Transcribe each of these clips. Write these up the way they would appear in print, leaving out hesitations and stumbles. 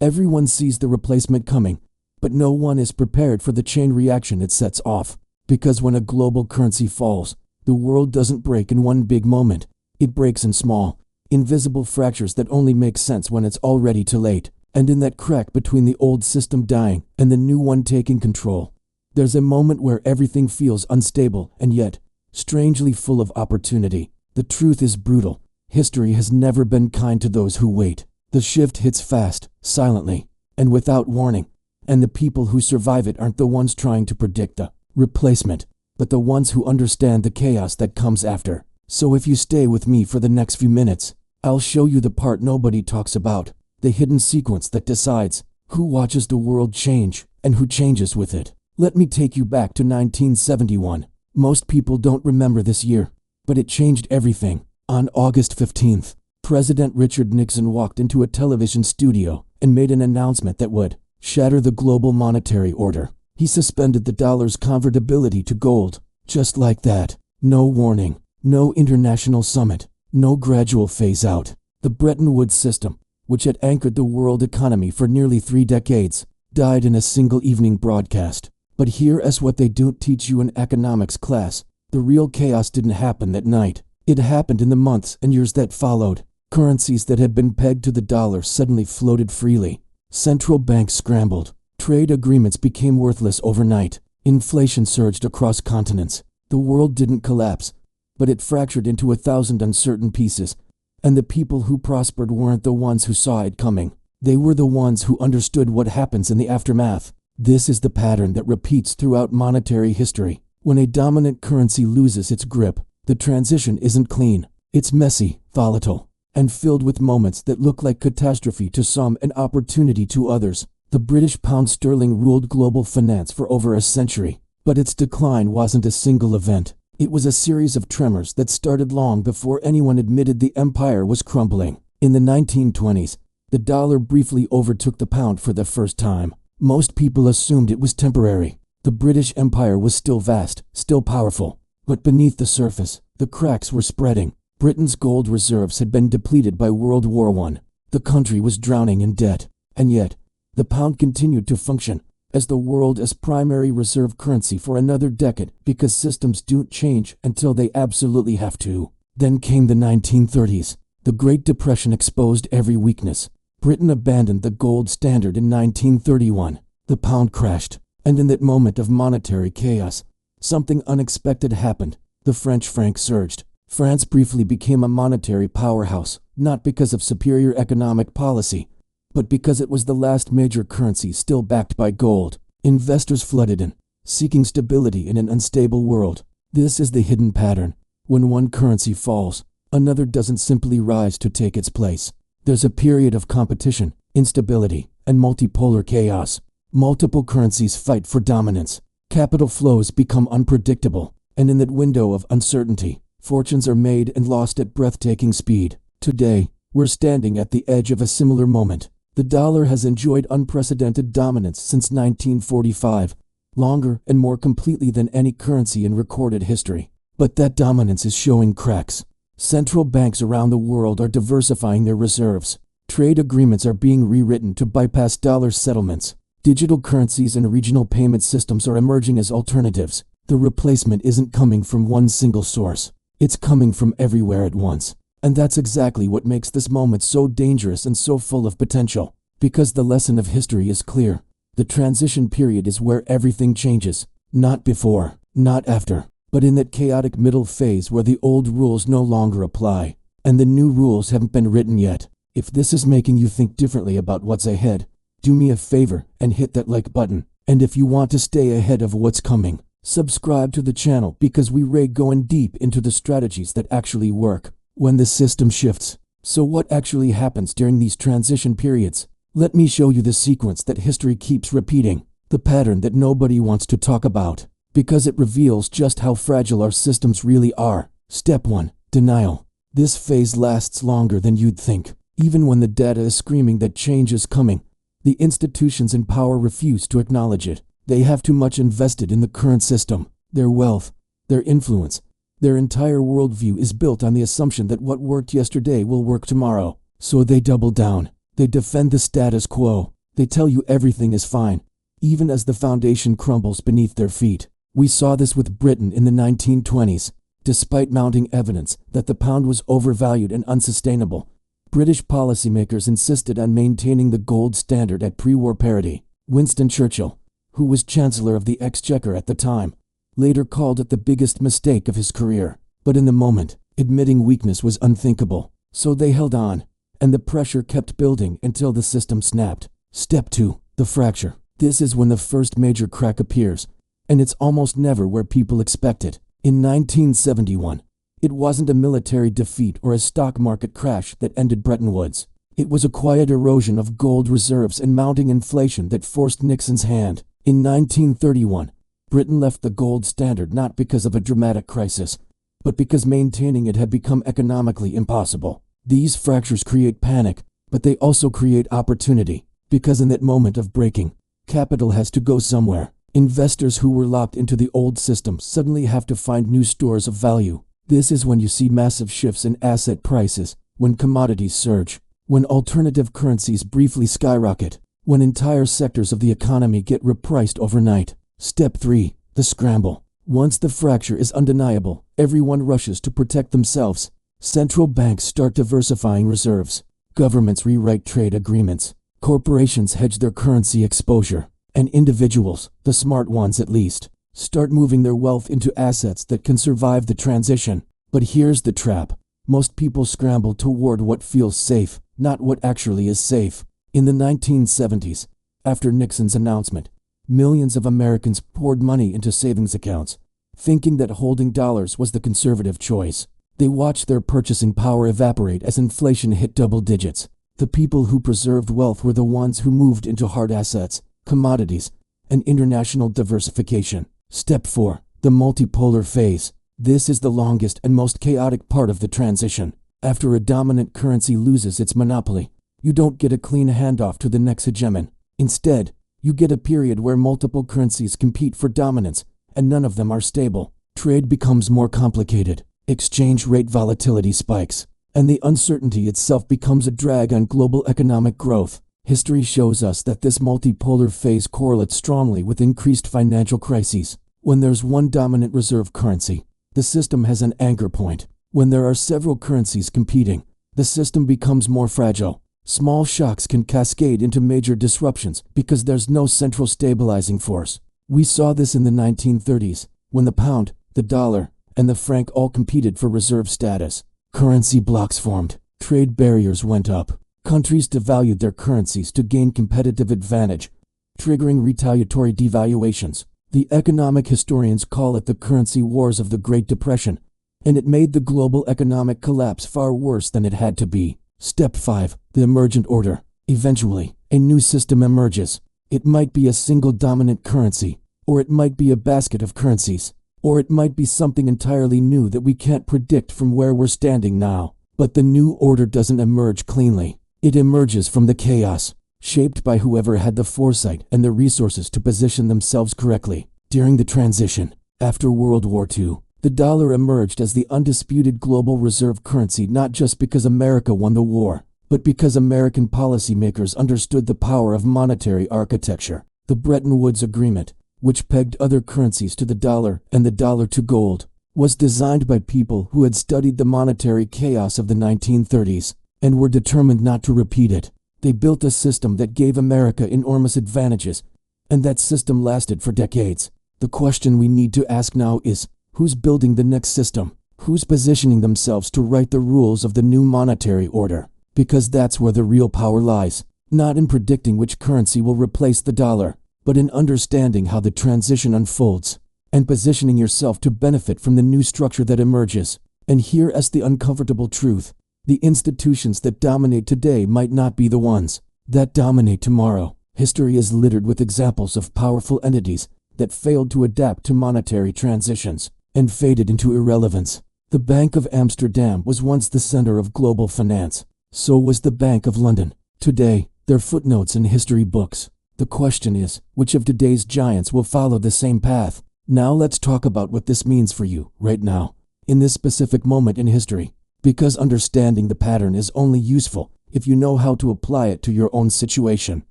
Everyone sees the replacement coming, but no one is prepared for the chain reaction it sets off. Because when a global currency falls, the world doesn't break in one big moment. It breaks in small, invisible fractures that only make sense when it's already too late. And in that crack between the old system dying and the new one taking control, there's a moment where everything feels unstable and yet strangely full of opportunity. The truth is brutal. History has never been kind to those who wait. The shift hits fast, silently, and without warning. And the people who survive it aren't the ones trying to predict the replacement, but the ones who understand the chaos that comes after. So if you stay with me for the next few minutes, I'll show you the part nobody talks about, the hidden sequence that decides who watches the world change and who changes with it. Let me take you back to 1971. Most people don't remember this year, but it changed everything. On August 15th, President Richard Nixon walked into a television studio and made an announcement that would shatter the global monetary order. He suspended the dollar's convertibility to gold, just like that. No warning, no international summit, no gradual phase out. The Bretton Woods system, which had anchored the world economy for nearly 3 decades, died in a single evening broadcast. But here is what they don't teach you in economics class. The real chaos didn't happen that night. It happened in the months and years that followed. Currencies that had been pegged to the dollar suddenly floated freely. Central banks scrambled. Trade agreements became worthless overnight. Inflation surged across continents. The world didn't collapse, but it fractured into 1,000 uncertain pieces. And the people who prospered weren't the ones who saw it coming. They were the ones who understood what happens in the aftermath. This is the pattern that repeats throughout monetary history. When a dominant currency loses its grip, the transition isn't clean. It's messy, volatile, and filled with moments that look like catastrophe to some and opportunity to others. The British pound sterling ruled global finance for over a century, but its decline wasn't a single event. It was a series of tremors that started long before anyone admitted the empire was crumbling. In the 1920s, the dollar briefly overtook the pound for the first time. Most people assumed it was temporary. The British Empire was still vast, still powerful. But beneath the surface, the cracks were spreading. Britain's gold reserves had been depleted by World War I. The country was drowning in debt. And yet, the pound continued to function as the world's primary reserve currency for another decade because systems don't change until they absolutely have to. Then came the 1930s. The Great Depression exposed every weakness. Britain abandoned the gold standard in 1931. The pound crashed. And in that moment of monetary chaos, something unexpected happened. The French franc surged. France briefly became a monetary powerhouse, not because of superior economic policy, but because it was the last major currency still backed by gold. Investors flooded in, seeking stability in an unstable world. This is the hidden pattern. When one currency falls, another doesn't simply rise to take its place. There's a period of competition, instability, and multipolar chaos. Multiple currencies fight for dominance. Capital flows become unpredictable, and in that window of uncertainty, fortunes are made and lost at breathtaking speed. Today, we're standing at the edge of a similar moment. The dollar has enjoyed unprecedented dominance since 1945, longer and more completely than any currency in recorded history. But that dominance is showing cracks. Central banks around the world are diversifying their reserves. Trade agreements are being rewritten to bypass dollar settlements. Digital currencies and regional payment systems are emerging as alternatives. The replacement isn't coming from one single source. It's coming from everywhere at once. And that's exactly what makes this moment so dangerous and so full of potential. Because the lesson of history is clear. The transition period is where everything changes. Not before, not after, but in that chaotic middle phase where the old rules no longer apply. And the new rules haven't been written yet. If this is making you think differently about what's ahead, do me a favor and hit that like button. And if you want to stay ahead of what's coming, subscribe to the channel because we're going deep into the strategies that actually work when the system shifts. So what actually happens during these transition periods? Let me show you the sequence that history keeps repeating, the pattern that nobody wants to talk about, because it reveals just how fragile our systems really are. Step 1. Denial. This phase lasts longer than you'd think. Even when the data is screaming that change is coming, the institutions in power refuse to acknowledge it. They have too much invested in the current system. Their wealth, their influence, their entire worldview is built on the assumption that what worked yesterday will work tomorrow. So they double down. They defend the status quo. They tell you everything is fine, even as the foundation crumbles beneath their feet. We saw this with Britain in the 1920s. Despite mounting evidence that the pound was overvalued and unsustainable, British policymakers insisted on maintaining the gold standard at pre-war parity. Winston Churchill, who was Chancellor of the Exchequer at the time, later called it the biggest mistake of his career. But in the moment, admitting weakness was unthinkable. So they held on, and the pressure kept building until the system snapped. Step 2. The fracture. This is when the first major crack appears, and it's almost never where people expect it. In 1971, it wasn't a military defeat or a stock market crash that ended Bretton Woods. It was a quiet erosion of gold reserves and mounting inflation that forced Nixon's hand. In 1931, Britain left the gold standard not because of a dramatic crisis, but because maintaining it had become economically impossible. These fractures create panic, but they also create opportunity, because in that moment of breaking, capital has to go somewhere. Investors who were locked into the old system suddenly have to find new stores of value. This is when you see massive shifts in asset prices, when commodities surge, when alternative currencies briefly skyrocket, when entire sectors of the economy get repriced overnight. Step 3. The scramble. Once the fracture is undeniable, everyone rushes to protect themselves. Central banks start diversifying reserves. Governments rewrite trade agreements. Corporations hedge their currency exposure. And individuals, the smart ones at least, start moving their wealth into assets that can survive the transition. But here's the trap. Most people scramble toward what feels safe, not what actually is safe. In the 1970s, after Nixon's announcement, millions of Americans poured money into savings accounts, thinking that holding dollars was the conservative choice. They watched their purchasing power evaporate as inflation hit double digits. The people who preserved wealth were the ones who moved into hard assets, commodities, and international diversification. Step 4. The multipolar phase. This is the longest and most chaotic part of the transition. After a dominant currency loses its monopoly, you don't get a clean handoff to the next hegemon. Instead, you get a period where multiple currencies compete for dominance, and none of them are stable. Trade becomes more complicated. Exchange rate volatility spikes, and the uncertainty itself becomes a drag on global economic growth. History shows us that this multipolar phase correlates strongly with increased financial crises. When there's one dominant reserve currency, the system has an anchor point. When there are several currencies competing, the system becomes more fragile. Small shocks can cascade into major disruptions because there's no central stabilizing force. We saw this in the 1930s, when the pound, the dollar, and the franc all competed for reserve status. Currency blocks formed. Trade barriers went up. Countries devalued their currencies to gain competitive advantage, triggering retaliatory devaluations. The economic historians call it the currency wars of the Great Depression, and it made the global economic collapse far worse than it had to be. Step 5. The emergent order. Eventually, a new system emerges. It might be a single dominant currency, or it might be a basket of currencies, or it might be something entirely new that we can't predict from where we're standing now. But the new order doesn't emerge cleanly. It emerges from the chaos, shaped by whoever had the foresight and the resources to position themselves correctly. During the transition, after World War II, the dollar emerged as the undisputed global reserve currency not just because America won the war, but because American policymakers understood the power of monetary architecture. The Bretton Woods Agreement, which pegged other currencies to the dollar and the dollar to gold, was designed by people who had studied the monetary chaos of the 1930s and were determined not to repeat it. They built a system that gave America enormous advantages, and that system lasted for decades. The question we need to ask now is, who's building the next system? Who's positioning themselves to write the rules of the new monetary order? Because that's where the real power lies, not in predicting which currency will replace the dollar, but in understanding how the transition unfolds, and positioning yourself to benefit from the new structure that emerges. And here is the uncomfortable truth. The institutions that dominate today might not be the ones that dominate tomorrow. History is littered with examples of powerful entities that failed to adapt to monetary transitions and faded into irrelevance. The Bank of Amsterdam was once the center of global finance. So was the Bank of London. Today, they're footnotes in history books. The question is, which of today's giants will follow the same path? Now let's talk about what this means for you, right now, in this specific moment in history. Because understanding the pattern is only useful if you know how to apply it to your own situation.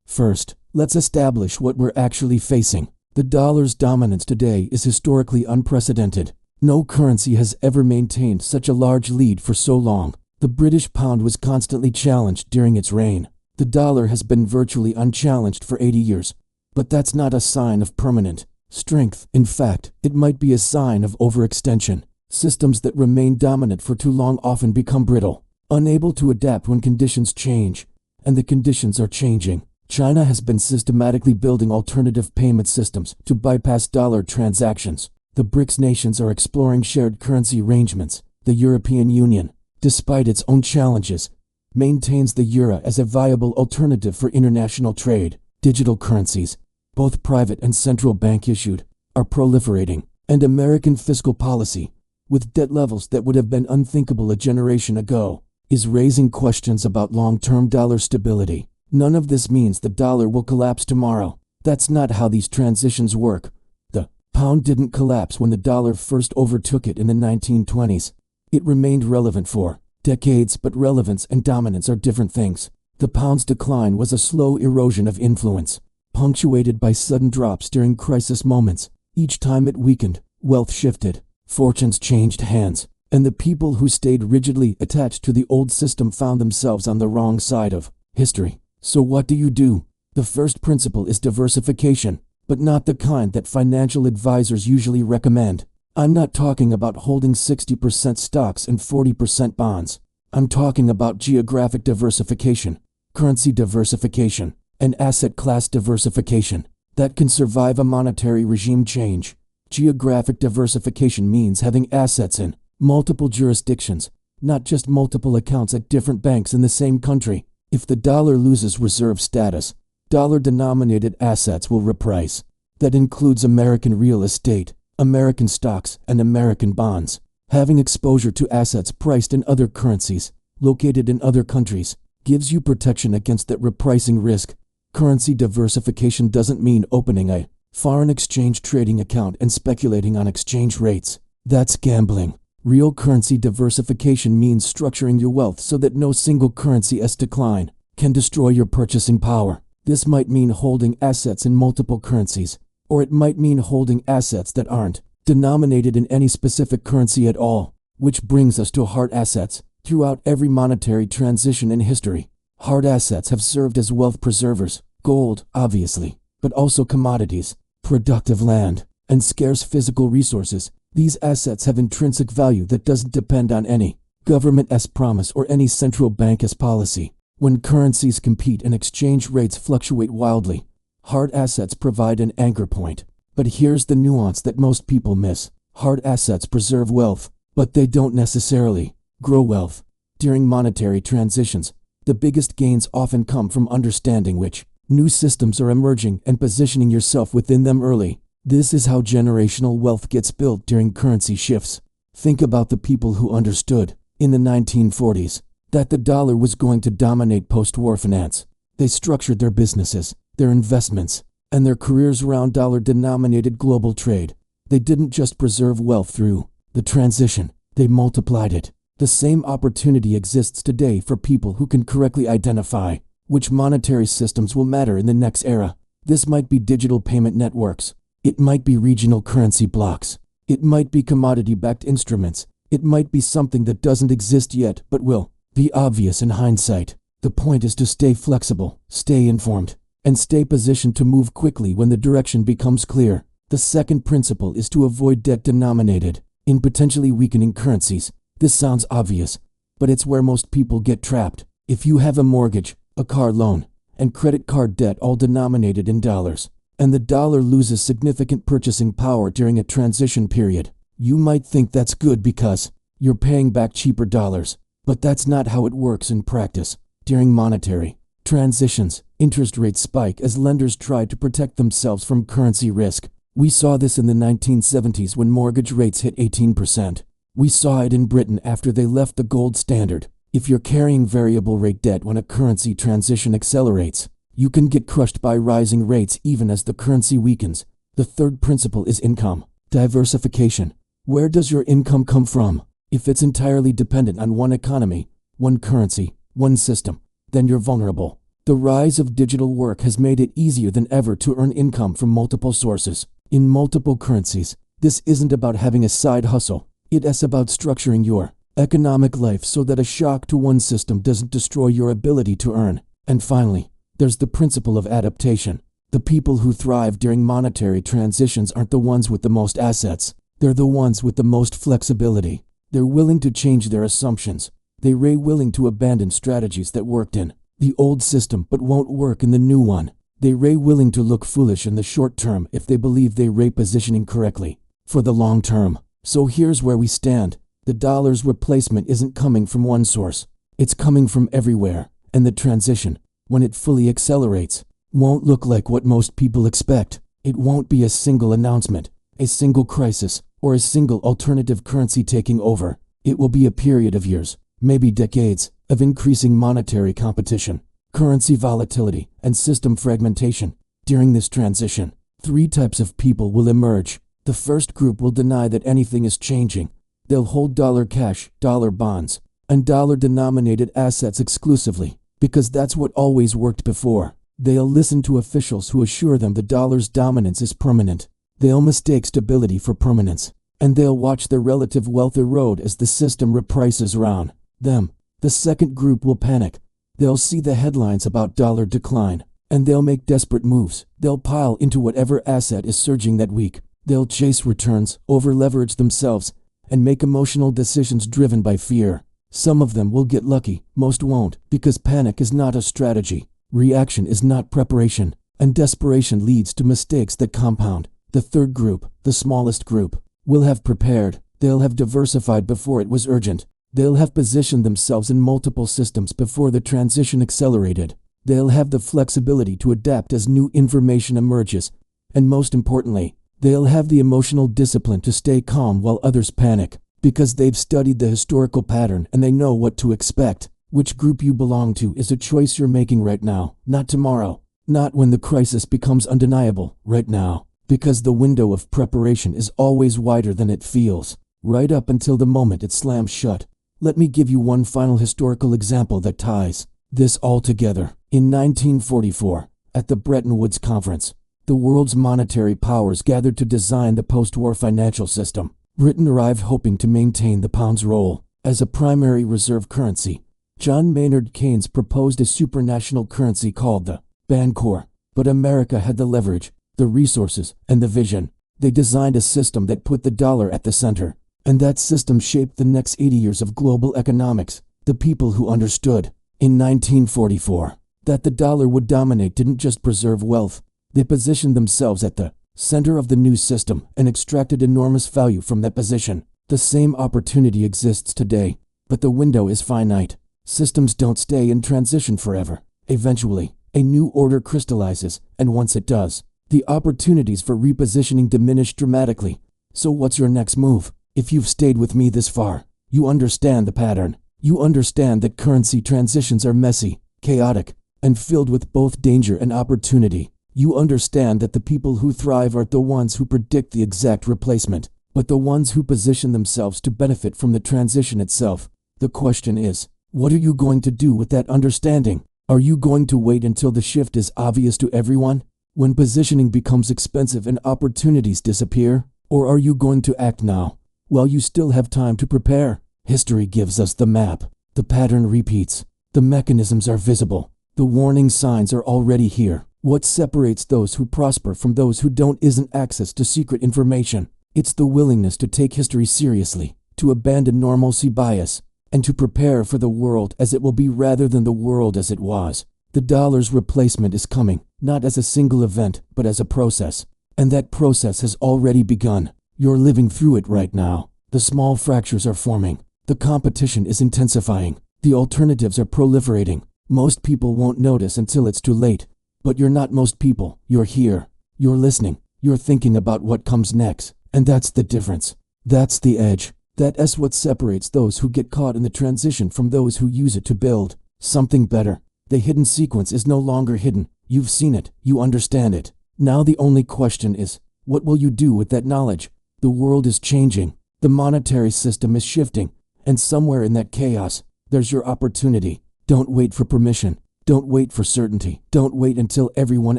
First, let's establish what we're actually facing. The dollar's dominance today is historically unprecedented. No currency has ever maintained such a large lead for so long. The British pound was constantly challenged during its reign. The dollar has been virtually unchallenged for 80 years. But that's not a sign of permanent strength. In fact, it might be a sign of overextension. Systems that remain dominant for too long often become brittle, unable to adapt when conditions change. And the conditions are changing. China has been systematically building alternative payment systems to bypass dollar transactions. The BRICS nations are exploring shared currency arrangements. The European Union, despite its own challenges, maintains the euro as a viable alternative for international trade. Digital currencies, both private and central bank issued, are proliferating. And American fiscal policy, with debt levels that would have been unthinkable a generation ago, is raising questions about long-term dollar stability. None of this means the dollar will collapse tomorrow. That's not how these transitions work. The pound didn't collapse when the dollar first overtook it in the 1920s. It remained relevant for decades, but relevance and dominance are different things. The pound's decline was a slow erosion of influence, punctuated by sudden drops during crisis moments. Each time it weakened, wealth shifted, fortunes changed hands, and the people who stayed rigidly attached to the old system found themselves on the wrong side of history. So what do? The first principle is diversification, but not the kind that financial advisors usually recommend. I'm not talking about holding 60% stocks and 40% bonds. I'm talking about geographic diversification, currency diversification, and asset class diversification that can survive a monetary regime change. Geographic diversification means having assets in multiple jurisdictions, not just multiple accounts at different banks in the same country. If the dollar loses reserve status, dollar-denominated assets will reprice. That includes American real estate, American stocks, and American bonds. Having exposure to assets priced in other currencies, located in other countries, gives you protection against that repricing risk. Currency diversification doesn't mean opening a foreign exchange trading account and speculating on exchange rates. That's gambling. Real currency diversification means structuring your wealth so that no single currency's decline can destroy your purchasing power. This might mean holding assets in multiple currencies, or it might mean holding assets that aren't denominated in any specific currency at all. Which brings us to hard assets. Throughout every monetary transition in history, hard assets have served as wealth preservers. Gold, obviously, but also commodities, productive land, and scarce physical resources. These assets have intrinsic value that doesn't depend on any government's promise or any central bank's policy. When currencies compete and exchange rates fluctuate wildly, hard assets provide an anchor point. But here's the nuance that most people miss. Hard assets preserve wealth, but they don't necessarily grow wealth. During monetary transitions, the biggest gains often come from understanding which new systems are emerging and positioning yourself within them early. This is how generational wealth gets built during currency shifts. Think about the people who understood, in the 1940s, that the dollar was going to dominate post-war finance. They structured their businesses, their investments, and their careers around dollar-denominated global trade. They didn't just preserve wealth through the transition, they multiplied it. The same opportunity exists today for people who can correctly identify which monetary systems will matter in the next era. This might be digital payment networks. It might be regional currency blocks. It might be commodity-backed instruments. It might be something that doesn't exist yet but will be obvious in hindsight. The point is to stay flexible, stay informed, and stay positioned to move quickly when the direction becomes clear. The second principle is to avoid debt denominated in potentially weakening currencies. This sounds obvious, but it's where most people get trapped. If you have a mortgage, a car loan, and credit card debt all denominated in dollars, and the dollar loses significant purchasing power during a transition period, you might think that's good because you're paying back cheaper dollars. But that's not how it works in practice. During monetary transitions, interest rates spike as lenders try to protect themselves from currency risk. We saw this in the 1970s when mortgage rates hit 18%. We saw it in Britain after they left the gold standard. If you're carrying variable rate debt when a currency transition accelerates, you can get crushed by rising rates even as the currency weakens. The third principle is income diversification. Where does your income come from? If it's entirely dependent on one economy, one currency, one system, then you're vulnerable. The rise of digital work has made it easier than ever to earn income from multiple sources, in multiple currencies. This isn't about having a side hustle. It's about structuring your economic life so that a shock to one system doesn't destroy your ability to earn. And finally, there's the principle of adaptation. The people who thrive during monetary transitions aren't the ones with the most assets. They're the ones with the most flexibility. They're willing to change their assumptions. They're willing to abandon strategies that worked in the old system but won't work in the new one. They're willing to look foolish in the short term if they believe they're positioning correctly for the long term. So here's where we stand. The dollar's replacement isn't coming from one source. It's coming from everywhere. And the transition, when it fully accelerates, won't look like what most people expect. It won't be a single announcement, a single crisis, or a single alternative currency taking over. It will be a period of years, maybe decades, of increasing monetary competition, currency volatility, and system fragmentation. During this transition, three types of people will emerge. The first group will deny that anything is changing. They'll hold dollar cash, dollar bonds, and dollar-denominated assets exclusively, because that's what always worked before. They'll listen to officials who assure them the dollar's dominance is permanent. They'll mistake stability for permanence, and they'll watch their relative wealth erode as the system reprices around them. The second group will panic. They'll see the headlines about dollar decline, and they'll make desperate moves. They'll pile into whatever asset is surging that week. They'll chase returns, over-leverage themselves, and make emotional decisions driven by fear. Some of them will get lucky, most won't, because panic is not a strategy. Reaction is not preparation, and desperation leads to mistakes that compound. The third group, the smallest group, will have prepared. They'll have diversified before it was urgent. They'll have positioned themselves in multiple systems before the transition accelerated. They'll have the flexibility to adapt as new information emerges. And most importantly, they'll have the emotional discipline to stay calm while others panic, because they've studied the historical pattern and they know what to expect. Which group you belong to is a choice you're making right now, not tomorrow, not when the crisis becomes undeniable, right now, because the window of preparation is always wider than it feels, right up until the moment it slams shut. Let me give you one final historical example that ties this all together. In 1944, at the Bretton Woods Conference, the world's monetary powers gathered to design the post-war financial system. Britain arrived hoping to maintain the pound's role as a primary reserve currency. John Maynard Keynes proposed a supranational currency called the Bancor, but America had the leverage, the resources, and the vision. They designed a system that put the dollar at the center, and that system shaped the next 80 years of global economics. The people who understood, in 1944, that the dollar would dominate didn't just preserve wealth. They positioned themselves at the center of the new system and extracted enormous value from that position. The same opportunity exists today, but the window is finite. Systems don't stay in transition forever. Eventually, a new order crystallizes, and once it does, the opportunities for repositioning diminish dramatically. So what's your next move? If you've stayed with me this far, you understand the pattern. You understand that currency transitions are messy, chaotic, and filled with both danger and opportunity. You understand that the people who thrive aren't the ones who predict the exact replacement, but the ones who position themselves to benefit from the transition itself. The question is, what are you going to do with that understanding? Are you going to wait until the shift is obvious to everyone, when positioning becomes expensive and opportunities disappear? Or are you going to act now, while you still have time to prepare? History gives us the map. The pattern repeats. The mechanisms are visible. The warning signs are already here. What separates those who prosper from those who don't isn't access to secret information. It's the willingness to take history seriously, to abandon normalcy bias, and to prepare for the world as it will be rather than the world as it was. The dollar's replacement is coming, not as a single event, but as a process. And that process has already begun. You're living through it right now. The small fractures are forming. The competition is intensifying. The alternatives are proliferating. Most people won't notice until it's too late. But you're not most people. You're here. You're listening. You're thinking about what comes next. And that's the difference. That's the edge. That's what separates those who get caught in the transition from those who use it to build something better. The hidden sequence is no longer hidden. You've seen it. You understand it. Now the only question is, what will you do with that knowledge? The world is changing. The monetary system is shifting. And somewhere in that chaos, there's your opportunity. Don't wait for permission. Don't wait for certainty. Don't wait until everyone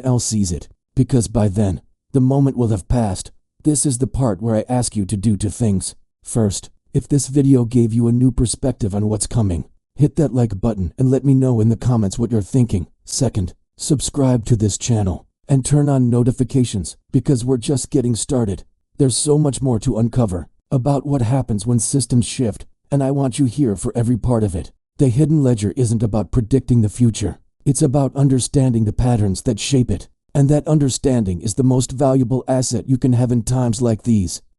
else sees it, because by then, the moment will have passed. This is the part where I ask you to do two things. First, if this video gave you a new perspective on what's coming, hit that like button and let me know in the comments what you're thinking. Second, subscribe to this channel and turn on notifications, because we're just getting started. There's so much more to uncover about what happens when systems shift, and I want you here for every part of it. The hidden ledger isn't about predicting the future. It's about understanding the patterns that shape it. And that understanding is the most valuable asset you can have in times like these.